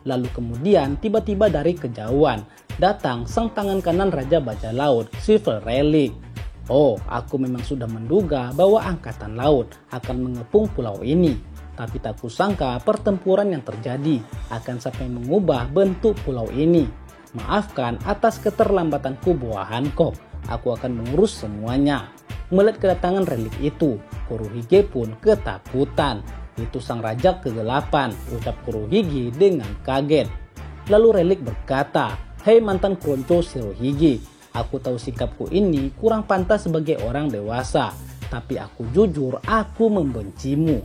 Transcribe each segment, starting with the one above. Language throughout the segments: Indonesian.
Lalu kemudian tiba-tiba dari kejauhan datang sang tangan kanan Raja Bajak Laut, Silver Relic. Oh, aku memang sudah menduga bahwa Angkatan Laut akan mengepung pulau ini. Tapi tak kusangka pertempuran yang terjadi akan sampai mengubah bentuk pulau ini. Maafkan atas keterlambatanku Boa Hancock. Aku akan mengurus semuanya. Melihat kedatangan relik itu, Kurohige pun ketakutan. Itu sang raja kegelapan, ucap Kurohige dengan kaget. Lalu relik berkata, "Hei mantan Kronco Shirohige, aku tahu sikapku ini kurang pantas sebagai orang dewasa. Tapi aku jujur, aku membencimu."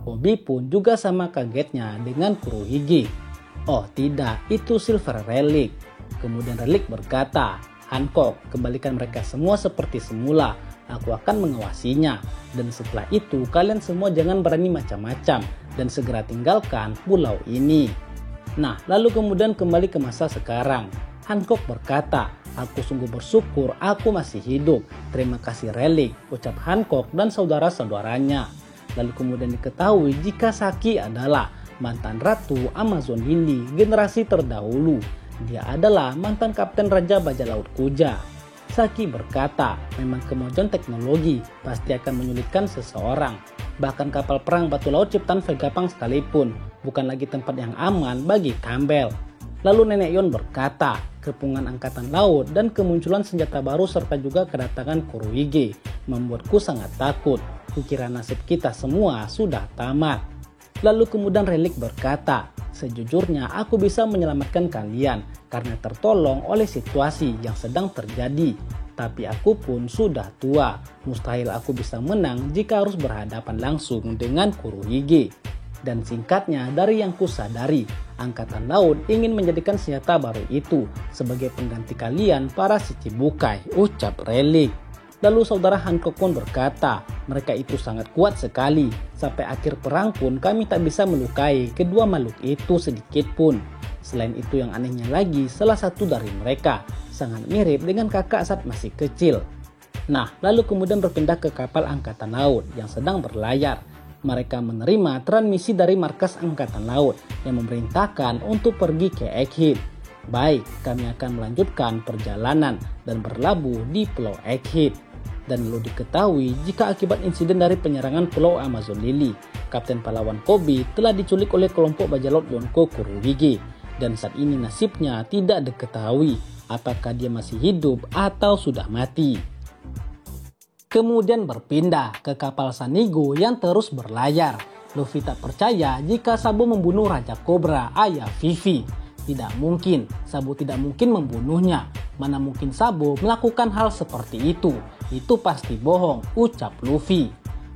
Obi pun juga sama kagetnya dengan Kurohige. Oh tidak, itu Silver Relic. Kemudian relik berkata, "Hancock, kembalikan mereka semua seperti semula. Aku akan mengawasinya. Dan setelah itu kalian semua jangan berani macam-macam dan segera tinggalkan pulau ini." Nah, lalu kemudian kembali ke masa sekarang. Hancock berkata, "Aku sungguh bersyukur aku masih hidup. Terima kasih relik," ucap Hancock dan saudara-saudaranya. Lalu kemudian diketahui jika Saki adalah mantan Ratu Amazon Lily generasi terdahulu. Dia adalah mantan Kapten Raja Bajak Laut Kuja. Saki berkata, memang kemajuan teknologi pasti akan menyulitkan seseorang. Bahkan kapal perang batu laut ciptaan Vegapunk sekalipun bukan lagi tempat yang aman bagi Campbell. Lalu Nenek Yon berkata, kepungan angkatan laut dan kemunculan senjata baru serta juga kedatangan Kurohige membuatku sangat takut. Kukira nasib kita semua sudah tamat. Lalu kemudian relik berkata, sejujurnya aku bisa menyelamatkan kalian karena tertolong oleh situasi yang sedang terjadi. Tapi aku pun sudah tua. Mustahil aku bisa menang jika harus berhadapan langsung dengan Kurohige. Dan singkatnya dari yang kusadari, Angkatan Laut ingin menjadikan senjata baru itu sebagai pengganti kalian para Shichibukai, ucap relik. Lalu saudara Hancock pun berkata, mereka itu sangat kuat sekali. Sampai akhir perang pun kami tak bisa melukai kedua makhluk itu sedikit pun. Selain itu yang anehnya lagi, salah satu dari mereka sangat mirip dengan kakak saat masih kecil. Nah, lalu kemudian berpindah ke kapal Angkatan Laut yang sedang berlayar. Mereka menerima transmisi dari markas Angkatan Laut yang memerintahkan untuk pergi ke Egghead. Baik, kami akan melanjutkan perjalanan dan berlabuh di Pulau Egghead. Dan perlu diketahui jika akibat insiden dari penyerangan Pulau Amazon Lily, Kapten Pahlawan Koby telah diculik oleh kelompok bajak laut Yonko Kurohige. Dan saat ini nasibnya tidak diketahui apakah dia masih hidup atau sudah mati. Kemudian berpindah ke kapal Sanigo yang terus berlayar. Luffy tak percaya jika Sabo membunuh Raja Cobra, ayah Vivi. Tidak mungkin, Sabo tidak mungkin membunuhnya. Mana mungkin Sabo melakukan hal seperti itu? Itu pasti bohong, ucap Luffy.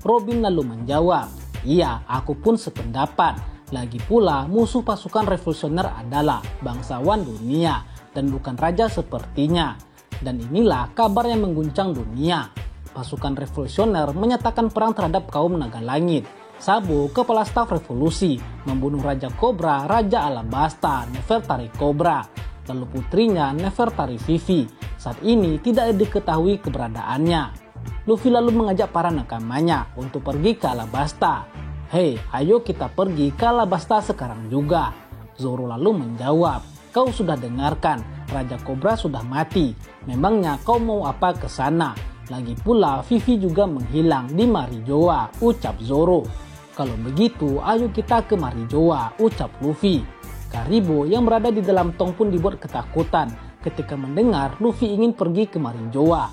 Robin lalu menjawab, iya, aku pun sependapat. Lagi pula musuh pasukan revolusioner adalah bangsawan dunia dan bukan raja sepertinya. Dan inilah kabar yang mengguncang dunia. Pasukan revolusioner menyatakan perang terhadap kaum naga langit. Sabo, kepala staf revolusi, membunuh Raja Cobra, Raja Alabasta, Nefertari Cobra, lalu putrinya Nefertari Vivi. Saat ini tidak diketahui keberadaannya. Luffy lalu mengajak para nakamanya untuk pergi ke Alabasta. Hei, ayo kita pergi ke Alabasta sekarang juga. Zoro lalu menjawab, kau sudah dengarkan, Raja Cobra sudah mati. Memangnya kau mau apa ke sana? Lagi pula Vivi juga menghilang di Marijoa, ucap Zoro. Kalau begitu ayo kita ke Marijoa, ucap Luffy. Karibo yang berada di dalam tong pun dibuat ketakutan ketika mendengar Luffy ingin pergi ke Marijoa.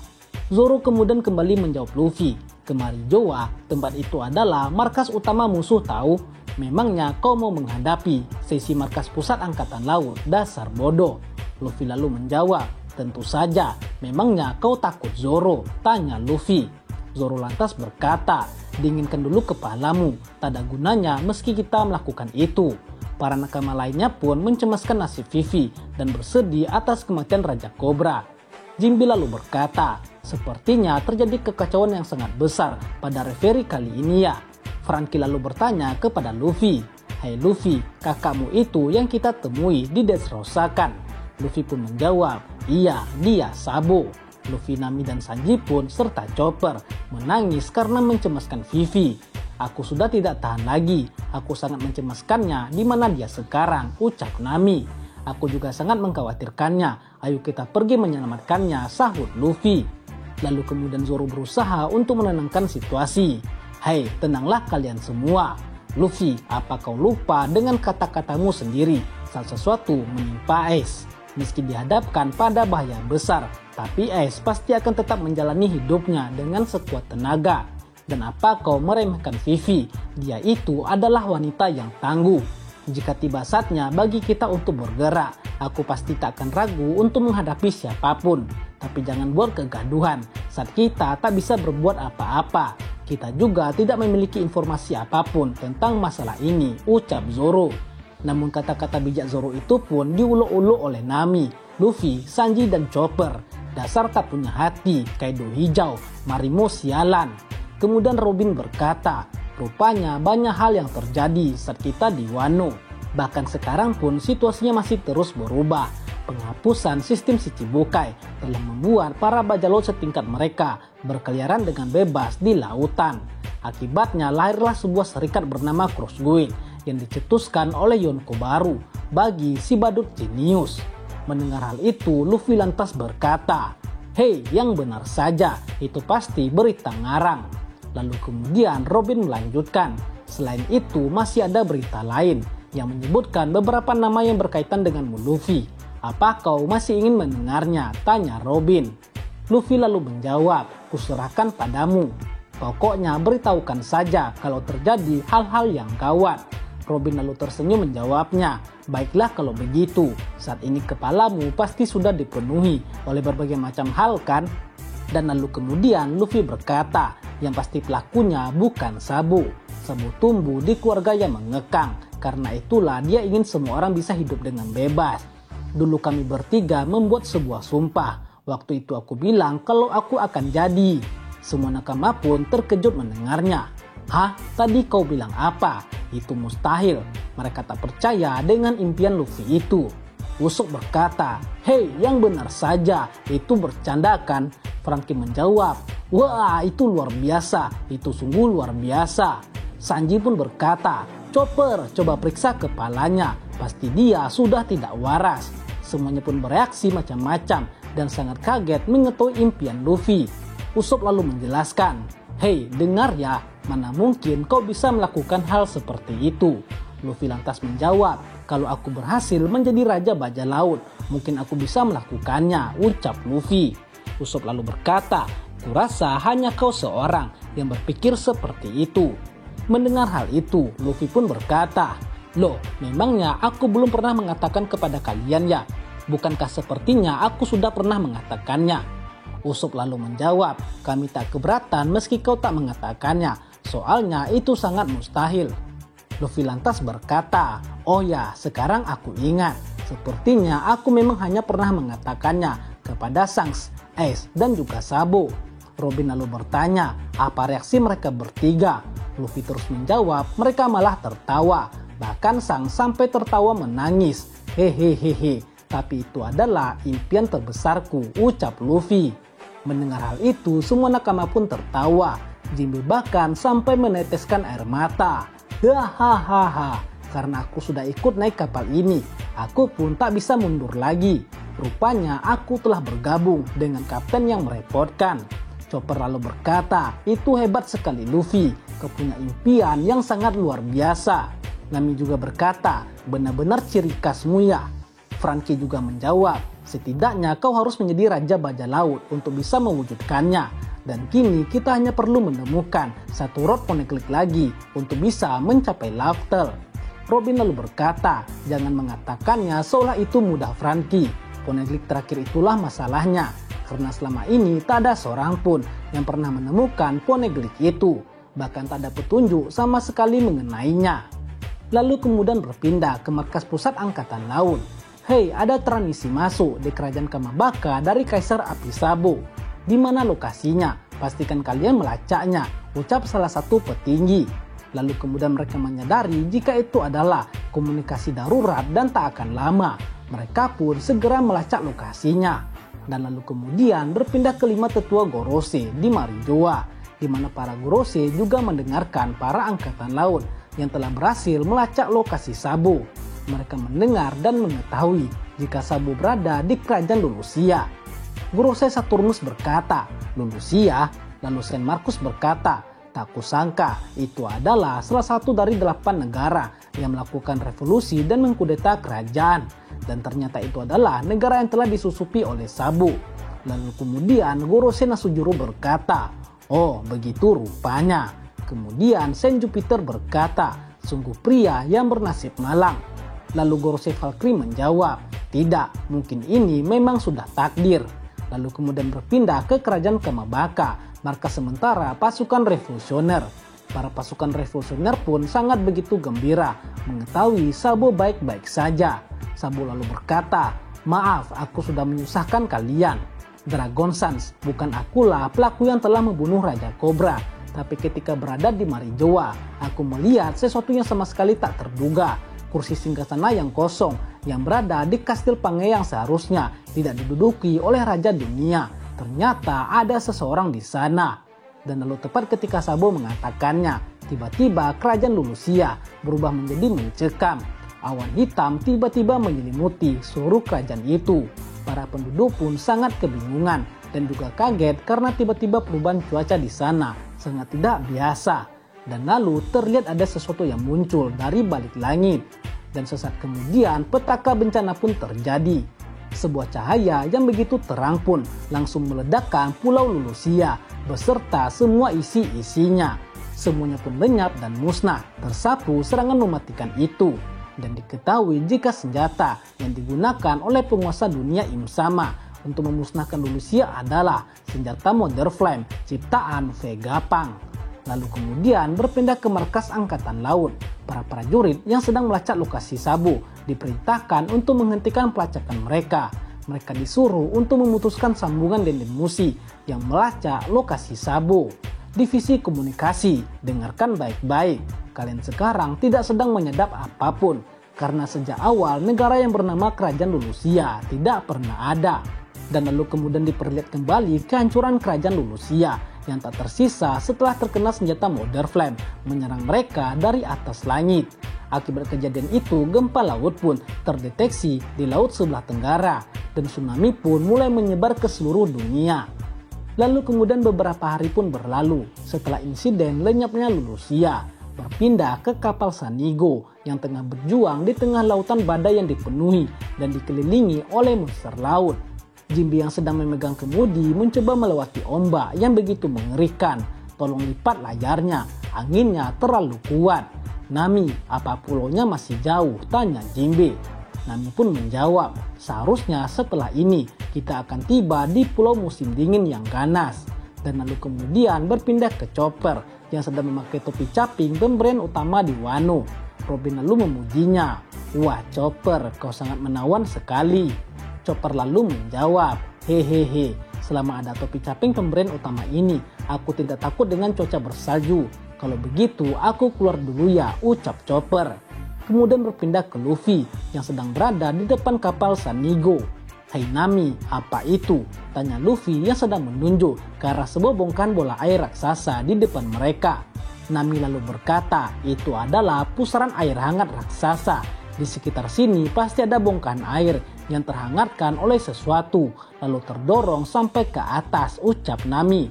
Zoro kemudian kembali menjawab Luffy, ke Marijoa, tempat itu adalah markas utama musuh tahu. Memangnya kau mau menghadapi sesi markas pusat angkatan laut, dasar bodoh. Luffy lalu menjawab, tentu saja, memangnya kau takut Zoro? Tanya Luffy. Zoro lantas berkata, dinginkan dulu kepalamu, tak ada gunanya meski kita melakukan itu. Para nakama lainnya pun mencemaskan nasib Vivi dan bersedih atas kematian Raja Cobra. Jinbe lalu berkata, sepertinya terjadi kekacauan yang sangat besar pada referee kali ini ya. Franky lalu bertanya kepada Luffy, hai Luffy, kakakmu itu yang kita temui di Dressrosa kan? Luffy pun menjawab, iya, dia Sabo. Luffy, Nami, dan Sanji pun serta Chopper menangis karena mencemaskan Vivi. Aku sudah tidak tahan lagi. Aku sangat mencemaskannya di mana dia sekarang, ucap Nami. Aku juga sangat mengkhawatirkannya. Ayo kita pergi menyelamatkannya, sahut Luffy. Lalu kemudian Zoro berusaha untuk menenangkan situasi. Hei, tenanglah kalian semua. Luffy, apa kau lupa dengan kata-katamu sendiri saat sesuatu menimpa Ace? Meski dihadapkan pada bahaya besar, tapi Ace pasti akan tetap menjalani hidupnya dengan sekuat tenaga. Dan apa kau meremehkan Vivi? Dia itu adalah wanita yang tangguh. Jika tiba saatnya bagi kita untuk bergerak, aku pasti tak akan ragu untuk menghadapi siapapun. Tapi jangan buat kegaduhan saat kita tak bisa berbuat apa-apa. Kita juga tidak memiliki informasi apapun tentang masalah ini, ucap Zoro. Namun kata-kata bijak Zoro itu pun diuluk-uluk oleh Nami, Luffy, Sanji, dan Chopper. Dasar tak punya hati, Kaido hijau, Marimo sialan. Kemudian Robin berkata, rupanya banyak hal yang terjadi saat kita di Wano. Bahkan sekarang pun situasinya masih terus berubah. Penghapusan sistem Shichibukai telah membuat para bajak laut setingkat mereka berkeliaran dengan bebas di lautan. Akibatnya lahirlah sebuah serikat bernama Crossguard yang dicetuskan oleh Yonko baru bagi si badut jenius. Mendengar hal itu, Luffy lantas berkata, "Hei, yang benar saja, itu pasti berita ngarang." Lalu kemudian Robin melanjutkan, "Selain itu masih ada berita lain yang menyebutkan beberapa nama yang berkaitan denganmu Luffy. Apa kau masih ingin mendengarnya?" tanya Robin. Luffy lalu menjawab, "Kuserahkan padamu. Pokoknya beritahukan saja kalau terjadi hal-hal yang gawat." Robin lalu tersenyum menjawabnya, "Baiklah kalau begitu, saat ini kepalamu pasti sudah dipenuhi oleh berbagai macam hal kan?" Dan lalu kemudian Luffy berkata, "Yang pasti pelakunya bukan Sabu. Sabu tumbuh di keluarga yang mengekang, karena itulah dia ingin semua orang bisa hidup dengan bebas. Dulu kami bertiga membuat sebuah sumpah. Waktu itu aku bilang kalau aku akan jadi." Semua nakama pun terkejut mendengarnya. "Hah? Tadi kau bilang apa? Itu mustahil." Mereka tak percaya dengan impian Luffy itu. Usopp berkata, "Hei, yang benar saja, itu bercanda kan?" Franky menjawab, "Wah, itu luar biasa, itu sungguh luar biasa." Sanji pun berkata, "Chopper, coba periksa kepalanya, pasti dia sudah tidak waras." Semuanya pun bereaksi macam-macam dan sangat kaget mengetahui impian Luffy. Usopp lalu menjelaskan, "Hei, dengar ya, mana mungkin kau bisa melakukan hal seperti itu?" Luffy lantas menjawab, "Kalau aku berhasil menjadi raja bajak laut, mungkin aku bisa melakukannya," ucap Luffy. Usopp lalu berkata, "Kurasa hanya kau seorang yang berpikir seperti itu." Mendengar hal itu, Luffy pun berkata, "Loh, memangnya aku belum pernah mengatakan kepada kalian ya? Bukankah sepertinya aku sudah pernah mengatakannya?" Usopp lalu menjawab, "Kami tak keberatan meski kau tak mengatakannya, soalnya itu sangat mustahil." Luffy lantas berkata, "Oh ya, sekarang aku ingat. Sepertinya aku memang hanya pernah mengatakannya kepada Shanks, Ace, dan juga Sabo." Robin lalu bertanya, apa reaksi mereka bertiga? Luffy terus menjawab, mereka malah tertawa. Bahkan Shanks sampai tertawa menangis. "Hehehehe, tapi itu adalah impian terbesarku," ucap Luffy. Mendengar hal itu, semua nakama pun tertawa. Jinbe bahkan sampai meneteskan air mata. "Hahaha, karena aku sudah ikut naik kapal ini, aku pun tak bisa mundur lagi. Rupanya aku telah bergabung dengan kapten yang merepotkan." Chopper lalu berkata, "Itu hebat sekali Luffy, kau punya impian yang sangat luar biasa." Nami juga berkata, "Benar-benar ciri khasmu ya." Franky juga menjawab, "Setidaknya kau harus menjadi raja bajak laut untuk bisa mewujudkannya. Dan kini kita hanya perlu menemukan satu rod poneglyph lagi untuk bisa mencapai Laftel." Robin lalu berkata, "Jangan mengatakannya seolah itu mudah Franky. Poneglyph terakhir itulah masalahnya. Karena selama ini tak ada seorang pun yang pernah menemukan poneglyph itu. Bahkan tak ada petunjuk sama sekali mengenainya." Lalu kemudian berpindah ke markas pusat angkatan laut. "Hei, ada transmisi masuk di kerajaan Kamabaka dari Kaisar Api Sabo. Di mana lokasinya? Pastikan kalian melacaknya," ucap salah satu petinggi. Lalu kemudian mereka menyadari jika itu adalah komunikasi darurat dan tak akan lama. Mereka pun segera melacak lokasinya. Dan lalu kemudian berpindah ke 5 tetua Gorose di Marijoa. di mana para Gorosei juga mendengarkan para angkatan laut yang telah berhasil melacak lokasi Sabo. Mereka mendengar dan mengetahui jika Sabo berada di kerajaan Lulusia. Gorosei Saturnus berkata, "Lulusia?" Lalu Saint Marcus berkata, "Tak kusangka itu adalah salah satu dari 8 negara yang melakukan revolusi dan mengkudeta kerajaan. Dan ternyata itu adalah negara yang telah disusupi oleh Sabo." Lalu kemudian Gorosei Nasujuru berkata, "Oh, begitu rupanya." Kemudian Saint Jupiter berkata, "Sungguh pria yang bernasib malang." Lalu Gorosei Valkyrie menjawab, "Tidak, mungkin ini memang sudah takdir." Lalu kemudian berpindah ke kerajaan Kamabaka, markas sementara pasukan revolusioner. Para pasukan revolusioner pun sangat begitu gembira mengetahui Sabo baik-baik saja. Sabo lalu berkata, "Maaf, aku sudah menyusahkan kalian. Dragon Sans, bukan akulah pelaku yang telah membunuh Raja Cobra. Tapi ketika berada di Marijoa, aku melihat sesuatu yang sama sekali tak terduga. Kursi singgasana yang kosong yang berada di Kastil Pange yang seharusnya tidak diduduki oleh Raja Dunia. Ternyata ada seseorang di sana." Dan lalu tepat ketika Sabo mengatakannya, tiba-tiba kerajaan Lulusia berubah menjadi mencekam. Awan hitam tiba-tiba menyelimuti seluruh kerajaan itu. Para penduduk pun sangat kebingungan dan juga kaget karena tiba-tiba perubahan cuaca di sana sangat tidak biasa. Dan lalu terlihat ada sesuatu yang muncul dari balik langit. Dan sesaat kemudian petaka bencana pun terjadi. Sebuah cahaya yang begitu terang pun langsung meledakkan Pulau Lulusia beserta semua isi-isinya. Semuanya pun lenyap dan musnah, tersapu serangan mematikan itu. Dan diketahui jika senjata yang digunakan oleh penguasa dunia Imsama untuk memusnahkan Lulusia adalah senjata Mother Flame ciptaan Vegapunk. Lalu kemudian berpindah ke markas angkatan laut. Para prajurit yang sedang melacak lokasi Sabo diperintahkan untuk menghentikan pelacakan mereka. Mereka disuruh untuk memutuskan sambungan Dendemushi yang melacak lokasi Sabo. Divisi komunikasi, dengarkan baik-baik. Kalian sekarang tidak sedang menyadap apapun. Karena sejak awal negara yang bernama Kerajaan Lulusia tidak pernah ada. Dan lalu kemudian diperlihat kembali kehancuran Kerajaan Lulusia yang tak tersisa setelah terkena senjata Mother Flame menyerang mereka dari atas langit. Akibat kejadian itu, gempa laut pun terdeteksi di laut sebelah tenggara dan tsunami pun mulai menyebar ke seluruh dunia. Lalu kemudian beberapa hari pun berlalu setelah insiden lenyapnya Lulusia, berpindah ke kapal Sanigo yang tengah berjuang di tengah lautan badai yang dipenuhi dan dikelilingi oleh monster laut. Jinbe yang sedang memegang kemudi mencoba melewati ombak yang begitu mengerikan. "Tolong lipat layarnya, anginnya terlalu kuat." "Nami, apa pulaunya masih jauh?" tanya Jinbe. Nami pun menjawab, "Seharusnya setelah ini kita akan tiba di pulau musim dingin yang ganas." Dan lalu kemudian berpindah ke Chopper yang sedang memakai topi caping pemberian utama di Wano. Robin lalu memujinya, "Wah Chopper, kau sangat menawan sekali." Chopper lalu menjawab, "Hehehe, selama ada topi caping pemberian utama ini, aku tidak takut dengan cuaca bersalju. Kalau begitu, aku keluar dulu ya," ucap Chopper. Kemudian berpindah ke Luffy yang sedang berada di depan kapal Sanigo. "Hai Nami, apa itu?" tanya Luffy yang sedang menunjuk ke arah sebuah bongkahan bola air raksasa di depan mereka. Nami lalu berkata, "Itu adalah pusaran air hangat raksasa. Di sekitar sini pasti ada bongkahan air yang terhangatkan oleh sesuatu, lalu terdorong sampai ke atas," ucap Nami.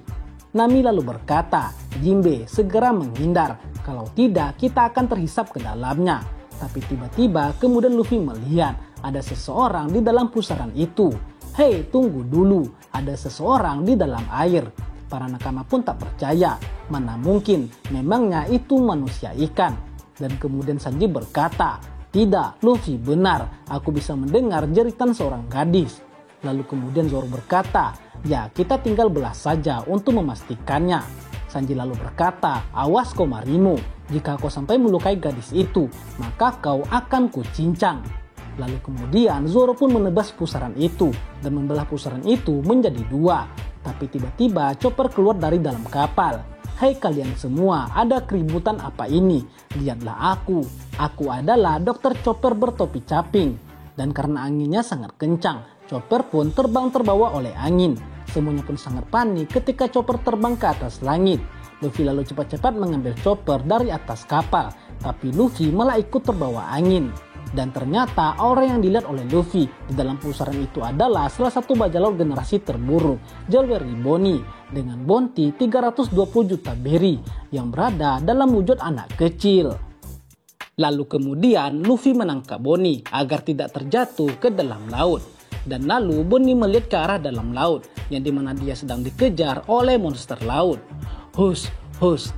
Nami lalu berkata, "Jinbe, segera menghindar. Kalau tidak, kita akan terhisap ke dalamnya." Tapi tiba-tiba kemudian Luffy melihat ada seseorang di dalam pusaran itu. "Hei, tunggu dulu, ada seseorang di dalam air." Para nakama pun tak percaya, mana mungkin, memangnya itu manusia ikan. Dan kemudian Sanji berkata, "Tidak, Luffy benar, aku bisa mendengar jeritan seorang gadis." Lalu kemudian Zoro berkata, "Ya, kita tinggal belah saja untuk memastikannya." Sanji lalu berkata, "Awas kau Marimo, jika kau sampai melukai gadis itu, maka kau akan kucincang." Lalu kemudian Zoro pun menebas pusaran itu dan membelah pusaran itu menjadi 2. Tapi tiba-tiba Chopper keluar dari dalam kapal. "Hai kalian semua, ada keributan apa ini? Lihatlah aku adalah Dr. Chopper bertopi caping." Dan karena anginnya sangat kencang, Chopper pun terbang terbawa oleh angin. Semuanya pun sangat panik ketika Chopper terbang ke atas langit. Luffy lalu cepat-cepat mengambil chopper dari atas kapal, tapi Luffy malah ikut terbawa angin. Dan ternyata orang yang dilihat oleh Luffy di dalam pusaran itu adalah salah satu bajak laut generasi terburuk, Jewelry Bonnie, dengan bounty 320 juta berry yang berada dalam wujud anak kecil. Lalu kemudian Luffy menangkap Bonnie agar tidak terjatuh ke dalam laut. Dan lalu Bonnie melihat ke arah dalam laut yang dimana dia sedang dikejar oleh monster laut. Hush,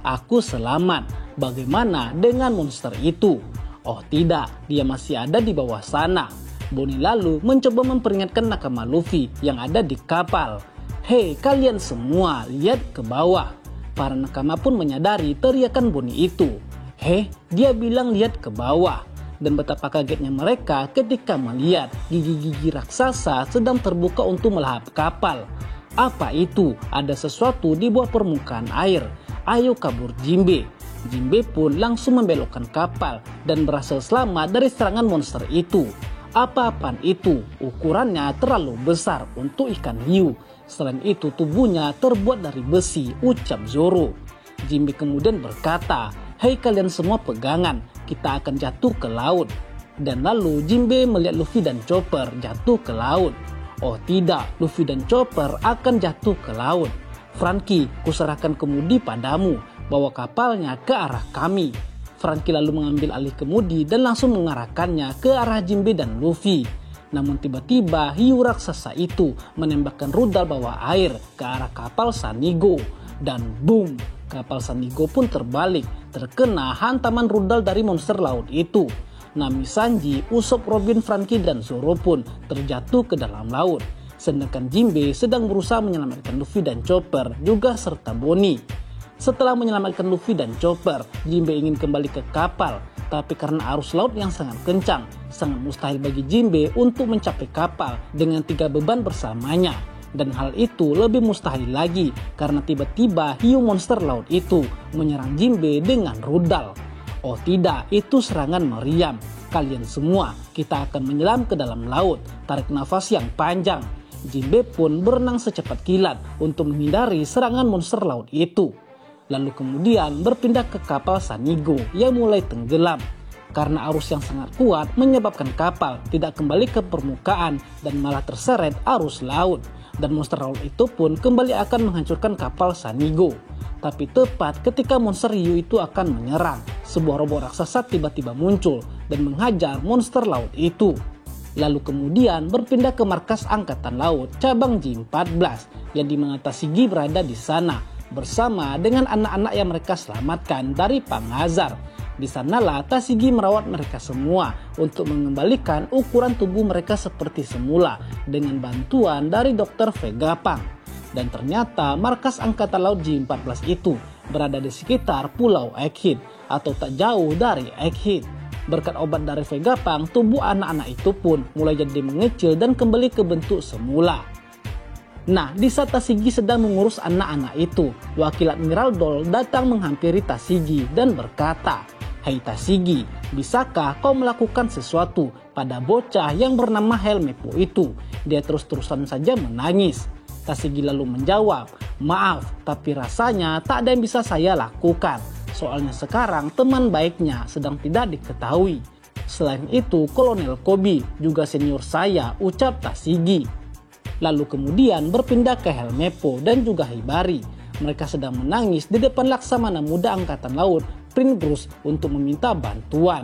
aku selamat. Bagaimana dengan monster itu? Oh tidak, dia masih ada di bawah sana. Bonnie lalu mencoba memperingatkan nakama Luffy yang ada di kapal. Hei kalian semua, lihat ke bawah. Para nakama pun menyadari teriakan Bonnie itu. Hei, dia bilang lihat ke bawah. Dan betapa kagetnya mereka ketika melihat gigi-gigi raksasa sedang terbuka untuk melahap kapal. Apa itu? Ada sesuatu di bawah permukaan air. Ayo kabur Jinbe. Jinbe pun langsung membelokkan kapal dan berhasil selamat dari serangan monster itu. Apa-apaan itu? Ukurannya terlalu besar untuk ikan hiu. Selain itu tubuhnya terbuat dari besi, ucap Zoro. Jinbe kemudian berkata, hei kalian semua pegangan, kita akan jatuh ke laut. Dan lalu Jinbe melihat Luffy dan Chopper jatuh ke laut. Oh tidak, Luffy dan Chopper akan jatuh ke laut. Franky, kuserahkan kemudi padamu, bawa kapalnya ke arah kami. Franky lalu mengambil alih kemudi dan langsung mengarahkannya ke arah Jinbe dan Luffy. Namun tiba-tiba hiu raksasa itu menembakkan rudal bawah air ke arah kapal Sanigo. Dan boom, kapal Sanigo pun terbalik, terkena hantaman rudal dari monster laut itu. Nami Sanji, Usopp, Robin, Franky, dan Zoro pun terjatuh ke dalam laut. Sedangkan Jinbe sedang berusaha menyelamatkan Luffy dan Chopper juga serta Bonnie. Setelah menyelamatkan Luffy dan Chopper, Jinbe ingin kembali ke kapal. Tapi karena arus laut yang sangat kencang, sangat mustahil bagi Jinbe untuk mencapai kapal dengan 3 beban bersamanya. Dan hal itu lebih mustahil lagi karena tiba-tiba hiu monster laut itu menyerang Jinbe dengan rudal. Oh tidak, itu serangan meriam. Kalian semua, kita akan menyelam ke dalam laut, tarik nafas yang panjang. Jinbe pun berenang secepat kilat untuk menghindari serangan monster laut itu. Lalu kemudian berpindah ke kapal Sanigo yang mulai tenggelam. Karena arus yang sangat kuat menyebabkan kapal tidak kembali ke permukaan dan malah terseret arus laut. Dan monster laut itu pun kembali akan menghancurkan kapal Sanigo. Tapi tepat ketika monster hiu itu akan menyerang, sebuah robot raksasa tiba-tiba muncul dan menghajar monster laut itu. Lalu kemudian berpindah ke markas Angkatan Laut cabang J14 yang dimana Tashigi berada di sana bersama dengan anak-anak yang mereka selamatkan dari Pangazar. Di sanalah Tashigi merawat mereka semua untuk mengembalikan ukuran tubuh mereka seperti semula dengan bantuan dari Dr. Vegapunk. Dan ternyata markas Angkatan Laut J14 itu berada di sekitar Pulau Egghead atau tak jauh dari Egghead. Berkat obat dari Vegapunk, tubuh anak-anak itu pun mulai jadi mengecil dan kembali ke bentuk semula. Nah, di saat Tashigi sedang mengurus anak-anak itu, wakil Admiral Doll datang menghampiri Tashigi dan berkata, hei Tashigi, bisakah kau melakukan sesuatu pada bocah yang bernama Helmeppo itu? Dia terus-terusan saja menangis. Tashigi lalu menjawab, maaf, tapi rasanya tak ada yang bisa saya lakukan. Soalnya sekarang teman baiknya sedang tidak diketahui. Selain itu, Kolonel Koby juga senior saya, ucap Tashigi. Lalu kemudian berpindah ke Helmeppo dan juga Hibari. Mereka sedang menangis di depan Laksamana Muda Angkatan Laut, Prince Bruce, untuk meminta bantuan.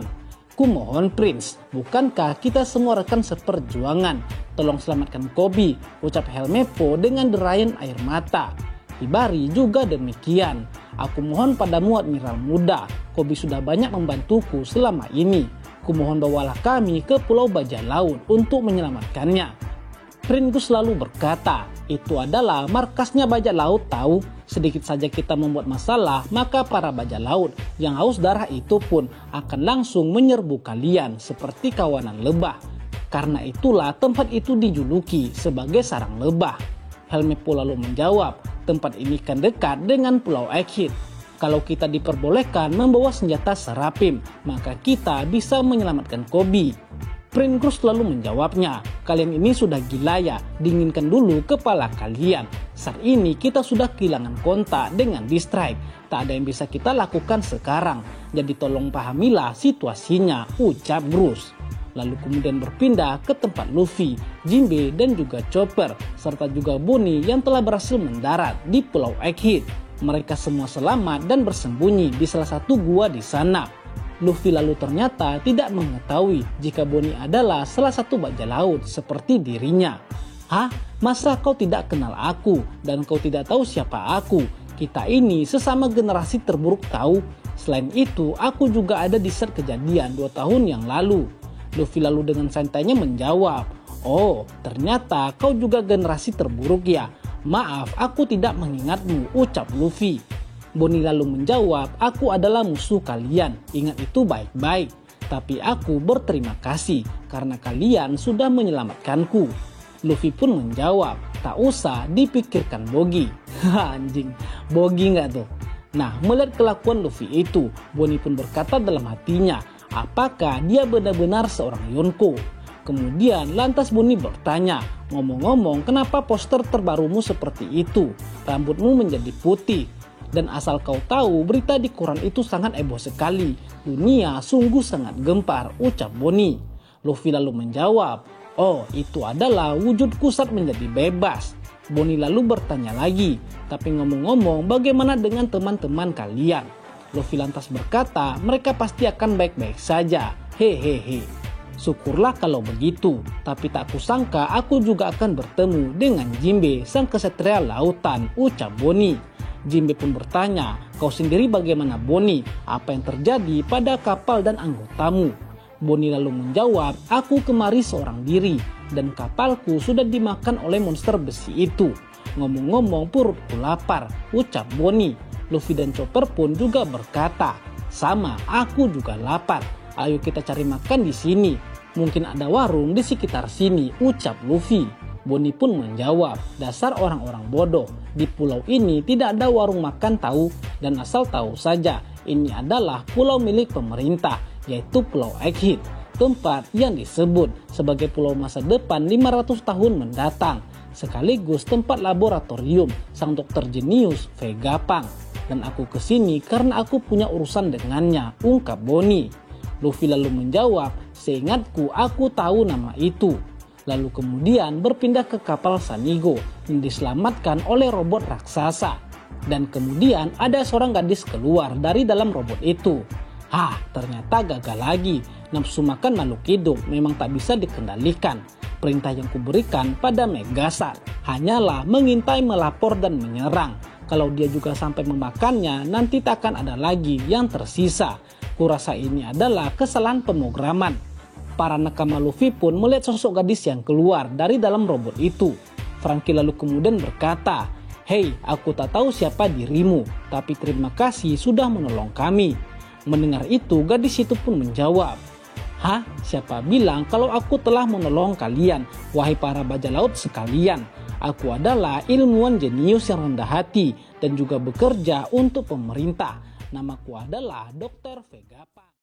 Kumohon Prince, bukankah kita semua rekan seperjuangan? Tolong selamatkan Koby, ucap Helmeppo dengan derayan air mata. Hibari juga demikian. Aku mohon padamu Admiral Muda, Koby sudah banyak membantuku selama ini. Kumohon bawalah kami ke Pulau Bajak Laut untuk menyelamatkannya. Prince lalu berkata, itu adalah markasnya bajak laut tahu. Sedikit saja kita membuat masalah, maka para bajak laut yang haus darah itu pun akan langsung menyerbu kalian seperti kawanan lebah. Karena itulah tempat itu dijuluki sebagai sarang lebah. Helmeppo lalu menjawab, tempat ini kan dekat dengan Pulau Egghead. Kalau kita diperbolehkan membawa senjata serapim, maka kita bisa menyelamatkan Koby. Pringles lalu menjawabnya, kalian ini sudah gila ya, dinginkan dulu kepala kalian. Saat ini kita sudah kehilangan kontak dengan Distrike. Tak ada yang bisa kita lakukan sekarang. Jadi tolong pahamilah situasinya, ucap Bruce. Lalu kemudian berpindah ke tempat Luffy, Jinbe dan juga Chopper, serta juga Bonnie yang telah berhasil mendarat di Pulau Egghead. Mereka semua selamat dan bersembunyi di salah satu gua di sana. Luffy lalu ternyata tidak mengetahui jika Bonnie adalah salah satu bajak laut seperti dirinya. Hah? Masa kau tidak kenal aku dan kau tidak tahu siapa aku? Kita ini sesama generasi terburuk tahu. Selain itu, aku juga ada di saat kejadian 2 tahun yang lalu. Luffy lalu dengan santainya menjawab, oh ternyata kau juga generasi terburuk ya. Maaf, aku tidak mengingatmu, ucap Luffy. Bonnie lalu menjawab, aku adalah musuh kalian, ingat itu baik-baik. Tapi aku berterima kasih karena kalian sudah menyelamatkanku. Luffy pun menjawab, tak usah dipikirkan Bogi. Anjing, Bogi nggak tuh? Nah, melihat kelakuan Luffy itu, Bonnie pun berkata dalam hatinya, apakah dia benar-benar seorang Yonko? Kemudian lantas Bonnie bertanya, ngomong-ngomong kenapa poster terbarumu seperti itu? Rambutmu menjadi putih. Dan asal kau tahu, berita di koran itu sangat heboh sekali. Dunia sungguh sangat gempar, ucap Bonnie. Luffy lalu menjawab, oh itu adalah wujudku saat menjadi bebas. Bonnie lalu bertanya lagi, tapi ngomong-ngomong bagaimana dengan teman-teman kalian? Luffy lantas berkata, mereka pasti akan baik-baik saja. Hehehe. Syukurlah kalau begitu, tapi tak kusangka aku juga akan bertemu dengan Jinbe, sang kesatria lautan, ucap Bonnie. Jinbe pun bertanya, kau sendiri bagaimana Bonnie? Apa yang terjadi pada kapal dan anggotamu? Bonnie lalu menjawab, aku kemari seorang diri dan kapalku sudah dimakan oleh monster besi itu. Ngomong-ngomong perutku lapar, ucap Bonnie. Luffy dan Chopper pun juga berkata, sama, aku juga lapar. Ayo kita cari makan di sini. Mungkin ada warung di sekitar sini, ucap Luffy. Bonnie pun menjawab, dasar orang-orang bodoh. Di pulau ini tidak ada warung makan tahu, dan asal tahu saja, ini adalah pulau milik pemerintah, yaitu Pulau Egghead, tempat yang disebut sebagai pulau masa depan 500 tahun mendatang, sekaligus tempat laboratorium sang dokter jenius Vegapunk. Dan aku kesini karena aku punya urusan dengannya, ungkap Bonnie. Luffy lalu menjawab, seingatku aku tahu nama itu. Lalu kemudian berpindah ke kapal Sanigo yang diselamatkan oleh robot raksasa. Dan kemudian ada seorang gadis keluar dari dalam robot itu. Ternyata gagal lagi. Nafsu makan makhluk hidup memang tak bisa dikendalikan. Perintah yang kuberikan pada Megasar hanyalah mengintai, melapor dan menyerang. Kalau dia juga sampai memakannya, nanti tak akan ada lagi yang tersisa. Kurasa ini adalah kesalahan pemrograman. Para nakama Luffy pun melihat sosok gadis yang keluar dari dalam robot itu. Franky lalu kemudian berkata, hei, aku tak tahu siapa dirimu, tapi terima kasih sudah menolong kami. Mendengar itu, gadis itu pun menjawab, hah? Siapa bilang kalau aku telah menolong kalian, wahai para bajak laut sekalian? Aku adalah ilmuwan jenius yang rendah hati dan juga bekerja untuk pemerintah. Namaku adalah Dr. Vegapunk.